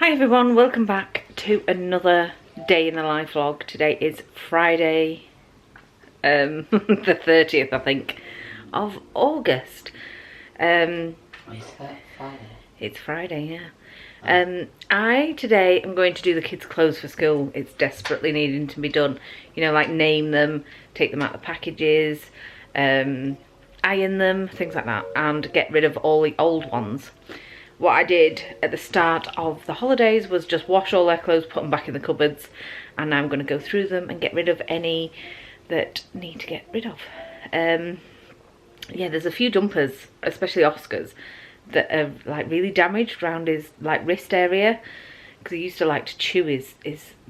Hi everyone, welcome back to another day in the life vlog. Today is Friday, the 30th I think, of August. It's Friday. It's Friday, yeah. I today am going to do the kids' clothes for school. It's desperately needing to be done. You know, like name them, take them out of the packages, iron them, things like that, and get rid of all the old ones. What I did at the start of the holidays was just wash all their clothes, put them back in the cupboards, and now I'm going to go through them and get rid of any that need to get rid of. Yeah, there's a few jumpers, especially Oscar's, that are like really damaged around his like wrist area, because he used to like to chew his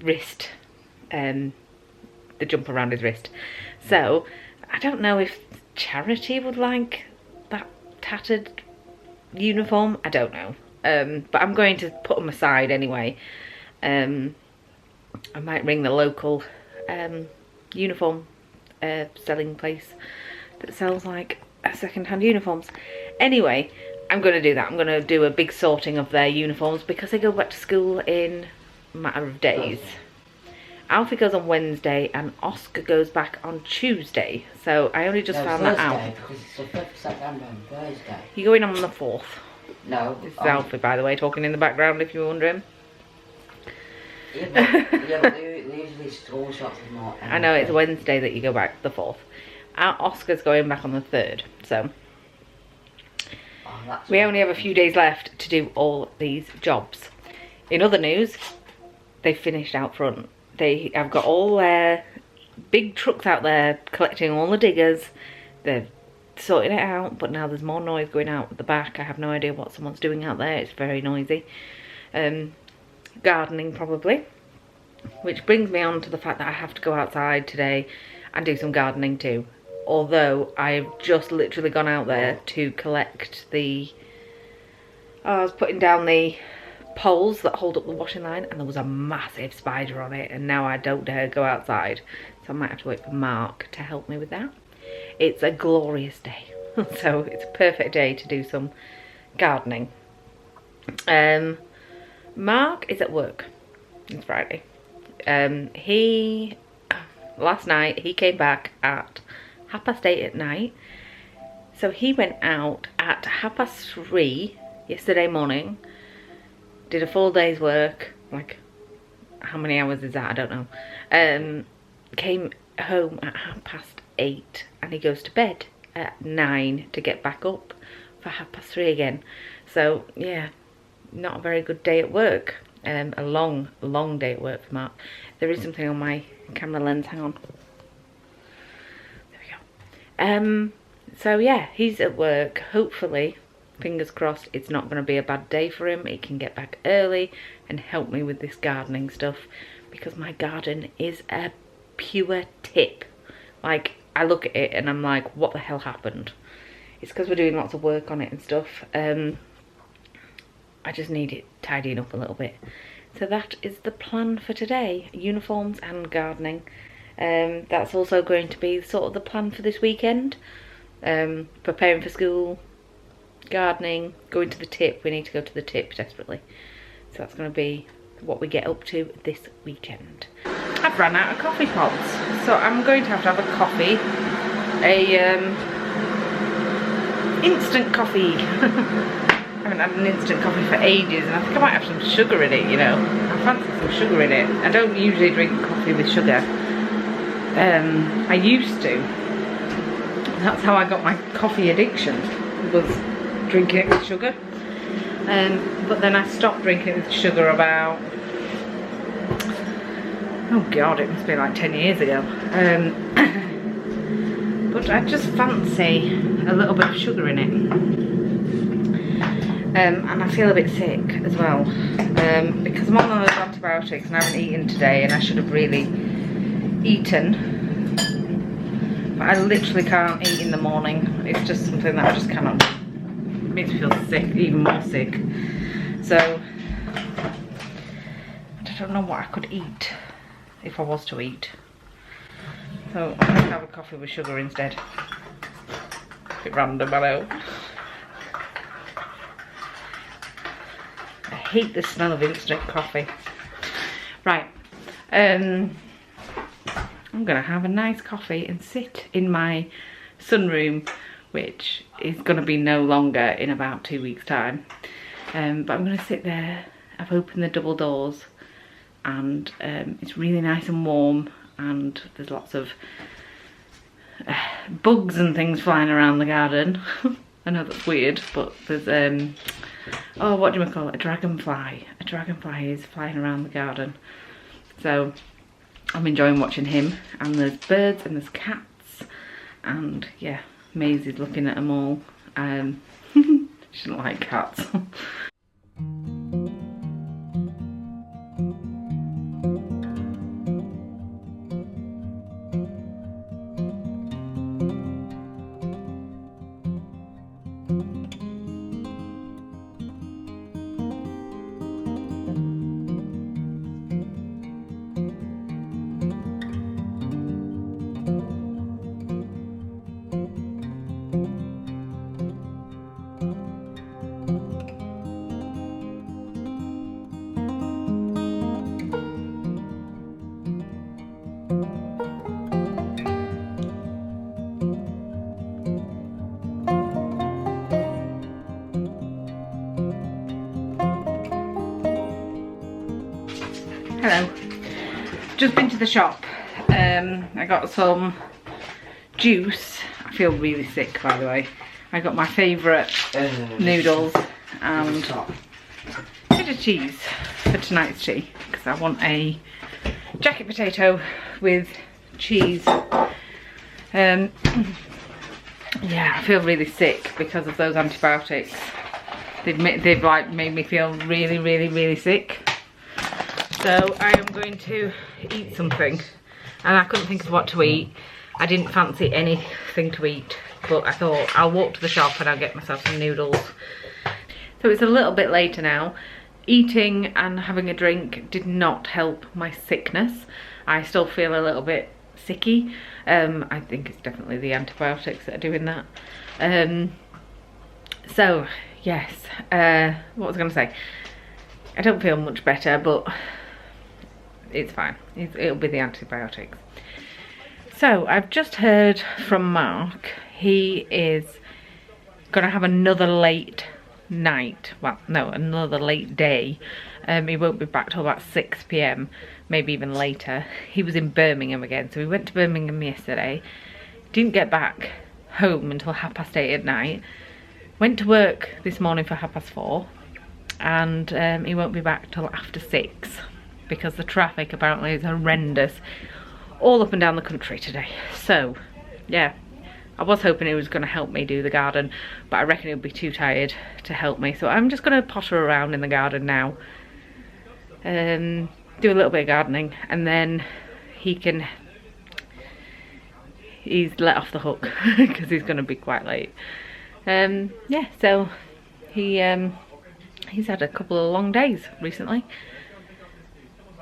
wrist, the jumper around his wrist. So I don't know if Charity would like that tattered uniform. I don't know, but I'm going to put them aside anyway. I might ring the local uniform selling place that sells like second-hand uniforms. Anyway, I'm going to do that. I'm going to do a big sorting of their uniforms because they go back to school in a matter of days. Alfie goes on Wednesday and Oscar goes back on Tuesday. So I only just found that out. Because it's the 5th of September on Thursday. You're going on the 4th. No. This is Alfie, by the way, talking in the background if you're wondering. Yeah, but they usually school shops is not. I know, it's Wednesday that you go back, the 4th. Oscar's going back on the 3rd. So we only have a few days left to do all these jobs. In other news, they finished out front. I've got all their big trucks out there collecting all the diggers. They're sorting it out, but now there's more noise going out at the back. I have no idea what someone's doing out there. It's very noisy. Gardening probably, which brings me on to the fact that I have to go outside today and do some gardening too. Although I've just literally gone out there to collect the... I was putting down the poles that hold up the washing line, and there was a massive spider on it, and now I don't dare go outside, so I might have to wait for Mark to help me with that. It's a glorious day, so it's a perfect day to do some gardening. Mark is at work. It's Friday. Last night he came back at 8:30 at night, so he went out at 3:30 yesterday morning, did a full day's work, like how many hours is that, I don't know, came home at 8:30 and he goes to bed at 9 to get back up for 3:30 again. So yeah, not a very good day at work. A long day at work for Mark. There is something on my camera lens, hang on. There we go. So yeah, he's at work. Hopefully, fingers crossed, it's not going to be a bad day for him. He can get back early and help me with this gardening stuff, because my garden is a pure tip. Like, I look at it and I'm like, what the hell happened? It's because we're doing lots of work on it and stuff. I just need it tidying up a little bit. So that is the plan for today, uniforms and gardening. That's also going to be sort of the plan for this weekend. Preparing for school, gardening, going to the tip. We need to go to the tip desperately. So that's going to be what we get up to this weekend. I've run out of coffee pots, so I'm going to have a coffee, instant coffee. I haven't had an instant coffee for ages, and I think I might have some sugar in it, you know. I fancy some sugar in it. I don't usually drink coffee with sugar. I used to. That's how I got my coffee addiction, was drinking it with sugar. But then I stopped drinking it with sugar about, oh god, it must be like 10 years ago. But I just fancy a little bit of sugar in it. And I feel a bit sick as well, because I'm on those antibiotics and I haven't eaten today, and I should have really eaten, but I literally can't eat in the morning. It's just something that I just cannot do. It makes me feel sick, even more sick. So I don't know what I could eat if I was to eat, so I'm going to have a coffee with sugar instead. A bit random, I know. I hate the smell of instant coffee. Right, I'm gonna have a nice coffee and sit in my sunroom, which is gonna be no longer in about 2 weeks' time. But I'm gonna sit there. I've opened the double doors, and it's really nice and warm, and there's lots of bugs and things flying around the garden. I know that's weird, but there's oh, what do we call it? A dragonfly. A dragonfly is flying around the garden. So I'm enjoying watching him. And there's birds and there's cats. And yeah, Maisie's looking at them all. She doesn't like cats. Hello, just been to the shop. I got some juice. I feel really sick, by the way. I got my favourite noodles and a bit of cheese for tonight's tea, because I want a jacket potato with cheese. Yeah, I feel really sick because of those antibiotics. They've like made me feel really sick. So I am going to eat something, and I couldn't think of what to eat. I didn't fancy anything to eat, but I thought I'll walk to the shop and I'll get myself some noodles. So it's a little bit later now. Eating and having a drink did not help my sickness. I still feel a little bit sicky. I think it's definitely the antibiotics that are doing that. So yes, what was I going to say? I don't feel much better, but it's fine. It'll be the antibiotics. So I've just heard from Mark. He is gonna have another late night. Well, no, another late day. He won't be back till about 6 p.m, maybe even later. He was in Birmingham again, so we went to Birmingham yesterday. Didn't get back home until 8:30 at night. Went to work this morning for 4:30, and he won't be back till after 6 because the traffic apparently is horrendous all up and down the country today. So yeah, I was hoping he was going to help me do the garden, but I reckon he'll be too tired to help me, so I'm just going to potter around in the garden now, do a little bit of gardening, and then he's let off the hook because he's going to be quite late. Yeah, so he's had a couple of long days recently.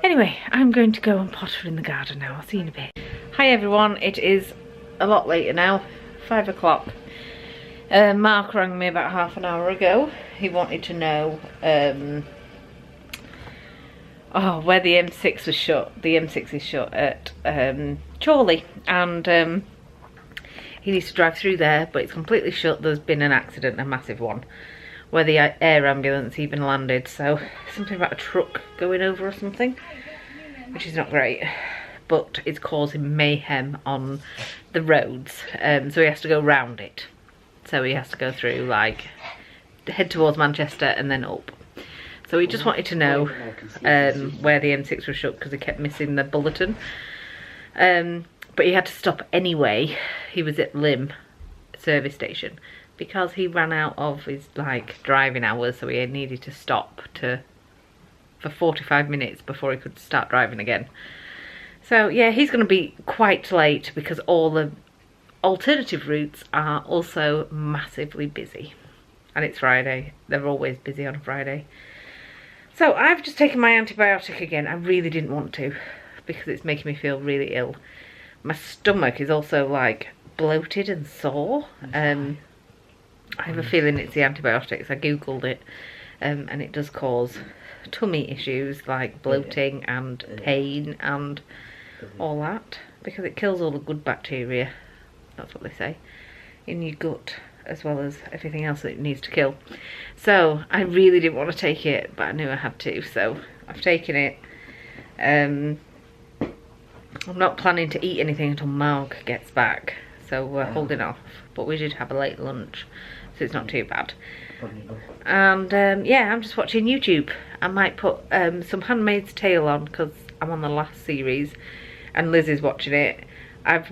Anyway, I'm going to go and potter in the garden now. I'll see you in a bit. Hi everyone, it is a lot later now, 5 o'clock. Mark rang me about half an hour ago. He wanted to know where the M6 was shut. The M6 is shut at Chorley, and he needs to drive through there, but it's completely shut. There's been an accident, a massive one, where the air ambulance even landed, so something about a truck going over or something, which is not great, but it's causing mayhem on the roads, so he has to go round it. So he has to go through, like, head towards Manchester and then up. So he just wanted to know where the M6 was shut, because he kept missing the bulletin. But he had to stop anyway. He was at Lim service station, because he ran out of his like driving hours, so he needed to stop for 45 minutes before he could start driving again. So yeah, he's going to be quite late because all the alternative routes are also massively busy, and it's Friday. They're always busy on a Friday. So I've just taken my antibiotic again. I really didn't want to, because it's making me feel really ill. My stomach is also like bloated and sore. I have a feeling it's the antibiotics. I googled it, and it does cause tummy issues like bloating and pain and all that, because it kills all the good bacteria, that's what they say, in your gut, as well as everything else that it needs to kill. So I really didn't want to take it, but I knew I had to, so I've taken it. I'm not planning to eat anything until Mark gets back, so we're holding off, but we did have a late lunch, so it's not too bad. And yeah, I'm just watching YouTube. I might put some Handmaid's Tale on, because I'm on the last series and Liz is watching it. I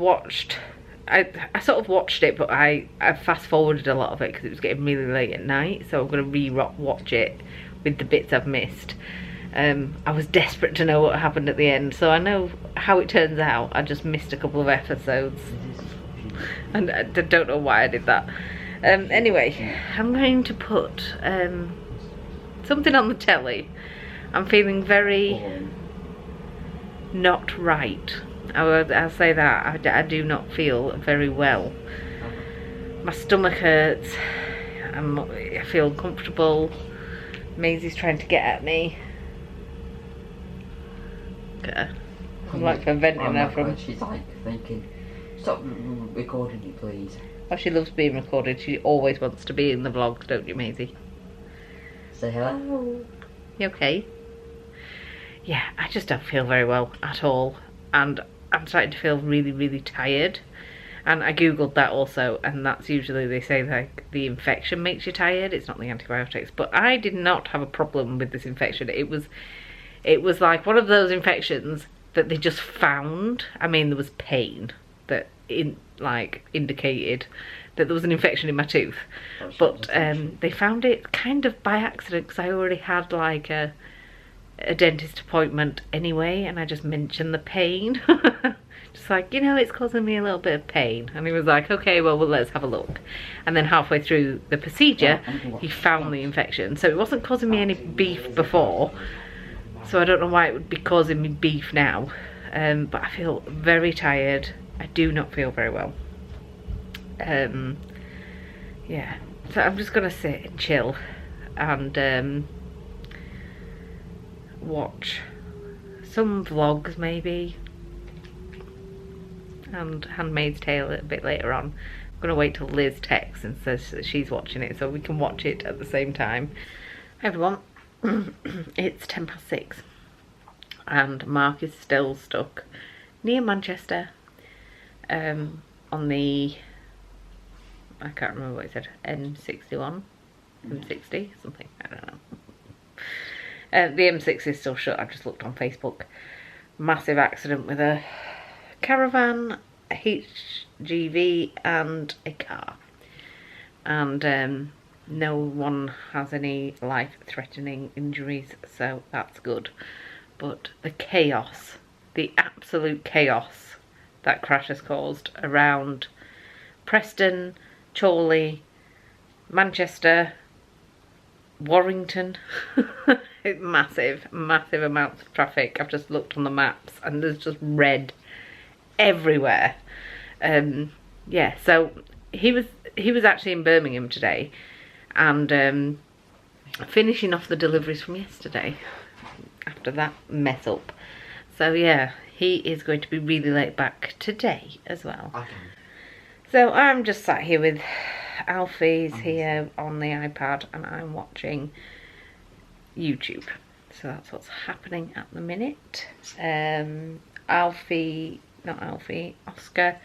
sort of watched it, but I fast forwarded a lot of it because it was getting really late at night, so I'm going to re-watch it with the bits I've missed. I was desperate to know what happened at the end, so I know how it turns out. I just missed a couple of episodes and I don't know why I did that. Anyway, I'm going to put something on the telly. I'm feeling very not right. I'll say that. I do not feel very well. My stomach hurts. I feel uncomfortable. Maisie's trying to get at me. Okay. I'm like preventing her from... She's like thinking, stop recording it, please. Oh, she loves being recorded. She always wants to be in the vlog, don't you, Maisie? Say hello. You okay? Yeah, I just don't feel very well at all. And I'm starting to feel really, really tired. And I googled that also, and that's usually, they say like the infection makes you tired. It's not the antibiotics. But I did not have a problem with this infection. It was like one of those infections that they just found. I mean, there was pain that indicated that there was an infection in my tooth, but they found it kind of by accident, because I already had like a dentist appointment anyway, and I just mentioned the pain. Just like, you know, it's causing me a little bit of pain, and he was like, okay, well let's have a look. And then halfway through the procedure he found the infection, so it wasn't causing me any beef before, so I don't know why it would be causing me beef now. But I feel very tired. I do not feel very well. Yeah, so I'm just gonna sit and chill and watch some vlogs maybe, and Handmaid's Tale a bit later on. I'm gonna wait till Liz texts and says that she's watching it so we can watch it at the same time. Hi everyone. It's 6:10 and Mark is still stuck near Manchester on the, I can't remember what it said, M61, M60, something, I don't know. The M6 is still shut. I've just looked on Facebook. Massive accident with a caravan, a HGV and a car, and no one has any life-threatening injuries, so that's good. But the chaos, the absolute chaos that crash has caused around Preston, Chorley, Manchester, Warrington. Massive amounts of traffic. I've just looked on the maps and there's just red everywhere. Yeah, so he was actually in Birmingham today and finishing off the deliveries from yesterday after that mess up. So yeah, he is going to be really late back today as well. Okay. So I'm just sat here with Alfie's here on the iPad and I'm watching YouTube. So that's what's happening at the minute. Oscar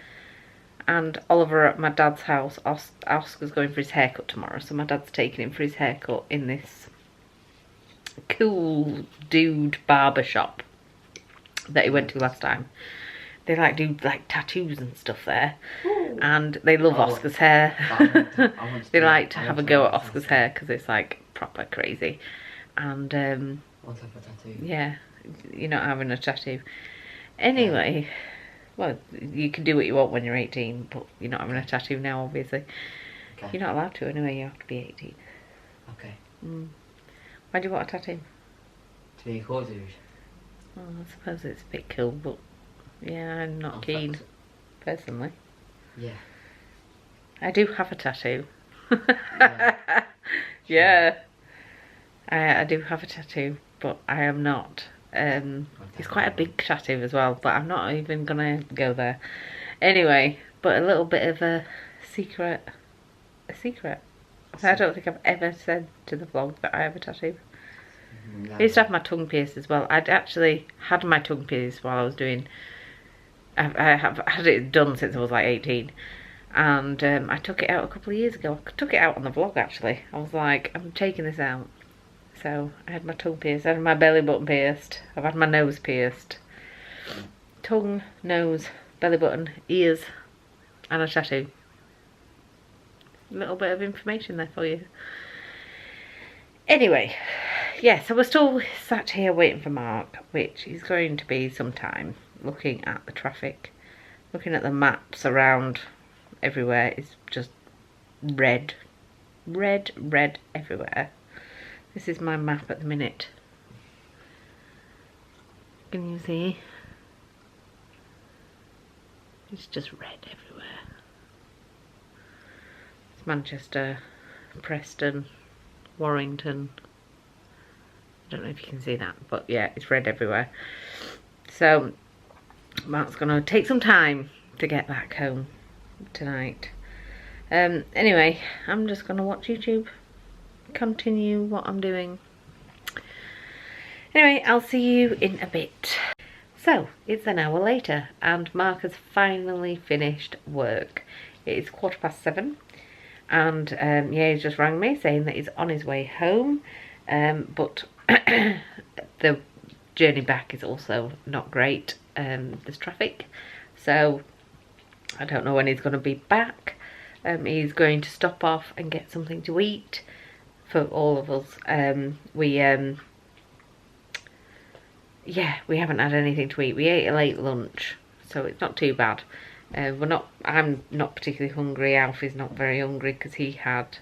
and Oliver are at my dad's house. Oscar's going for his haircut tomorrow, so my dad's taking him for his haircut in this cool dude barber shop that he went to last time. They do tattoos and stuff there. Ooh. And they love Oscar's hair. They like to have a go at Oscar's hair because it's like proper crazy. And want to have a tattoo? Yeah, you're not having a tattoo. Anyway, well, you can do what you want when you're 18, but you're not having a tattoo now, obviously. Okay. You're not allowed to anyway, you have to be 18. Okay. Why do you want a tattoo? To be a cool dude. Well, I suppose it's a bit cool, but yeah, I'm not keen, personally. Yeah. I do have a tattoo. Yeah. Yeah. I do have a tattoo, but I am not. It's quite a big tattoo as well, but I'm not even gonna go there. Anyway, but a little bit of a secret. A secret. I don't think I've ever said to the vlog that I have a tattoo. No. I used to have my tongue pierced as well. I'd actually had my tongue pierced while I was doing... I have had it done since I was like 18. And I took it out a couple of years ago. I took it out on the vlog actually. I was like, I'm taking this out. So I had my tongue pierced, I had my belly button pierced, I've had my nose pierced. Tongue, nose, belly button, ears, and a tattoo. A little bit of information there for you. Anyway, yes, I was still sat here waiting for Mark, which is going to be some time, looking at the traffic, looking at the maps around everywhere. It's just red, red, red everywhere. This is my map at the minute. Can you see? It's just red everywhere. It's Manchester, Preston, Warrington. I don't know if you can see that, but yeah, it's red everywhere. So Mark's gonna take some time to get back home tonight. Anyway, I'm just gonna watch YouTube, continue what I'm doing. Anyway, I'll see you in a bit. So it's an hour later and Mark has finally finished work. It is 7:15 and yeah, he's just rang me saying that he's on his way home, but the journey back is also not great. There's traffic, so I don't know when he's going to be back. He's going to stop off and get something to eat for all of us. Yeah, we haven't had anything to eat. We ate a late lunch, so it's not too bad. I'm not particularly hungry. Alfie's not very hungry because he had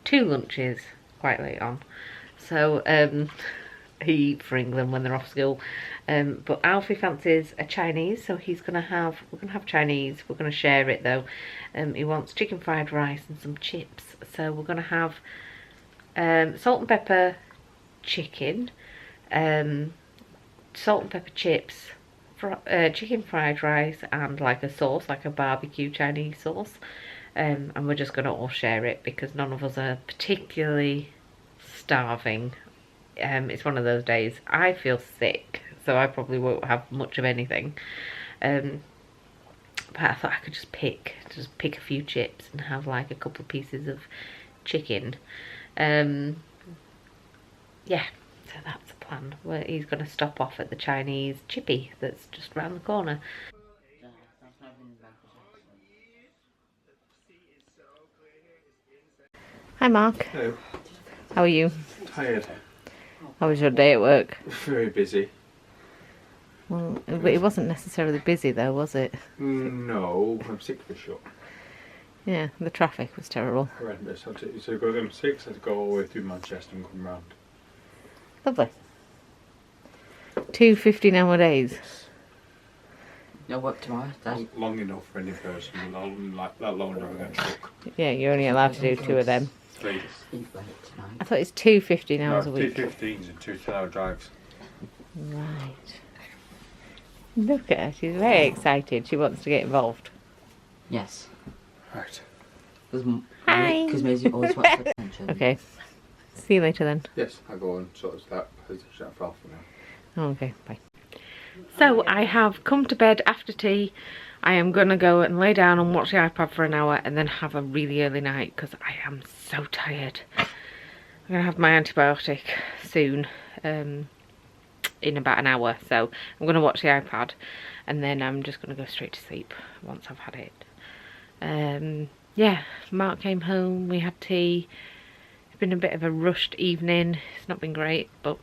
2 lunches quite late on. So he eat for England when they're off school. But Alfie fancies a Chinese, so we're gonna have Chinese. We're gonna share it though. He wants chicken fried rice and some chips. So we're gonna have salt and pepper chicken, salt and pepper chips, chicken fried rice, and like a sauce, like a barbecue Chinese sauce. And we're just gonna all share it because none of us are particularly starving. It's one of those days. I feel sick, so I probably won't have much of anything. But I thought I could just pick a few chips and have like a couple of pieces of chicken. Yeah, so that's the plan. Where he's going to stop off at the Chinese chippy that's just round the corner. Hi Mark. Hello. How are you? Tired. How was your day at work? Very busy. Well, it wasn't necessarily busy though, was it? No, I'm sick for sure. Yeah, the traffic was terrible. Horrendous. So to go to M6, I had to go all the way through Manchester and come round. Lovely. 2 15-hour days. Yes. No work tomorrow, Dad. Long enough for any person. Like that long never going to book. Yeah, you're only allowed to do 2 of them. 3. He's late tonight. I thought it's 2 15 hours a No, week. 2 15s and 2 10-hour drives. Right. Look at her, she's very excited. She wants to get involved. Yes. Right. Hi. Because Maisie always wants attention. Okay. See you later then. Yes, I go and sort of that position for now. Oh, okay, bye. So I have come to bed after tea. I am going to go and lay down and watch the iPad for an hour and then have a really early night because I am so tired. I'm going to have my antibiotic soon, in about an hour. So I'm going to watch the iPad and then I'm just going to go straight to sleep once I've had it. Yeah, Mark came home, we had tea. It's been a bit of a rushed evening. It's not been great, but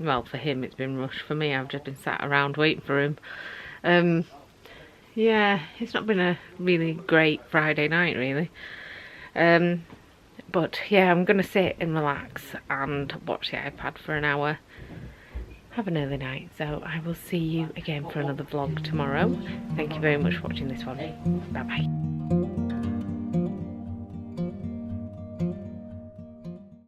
well, for him it's been rushed. For me, I've just been sat around waiting for him. Yeah, it's not been a really great Friday night, really. But yeah, I'm gonna sit and relax and watch the iPad for an hour. Have an early night, so I will see you again for another vlog tomorrow. Thank you very much for watching this one. Bye bye.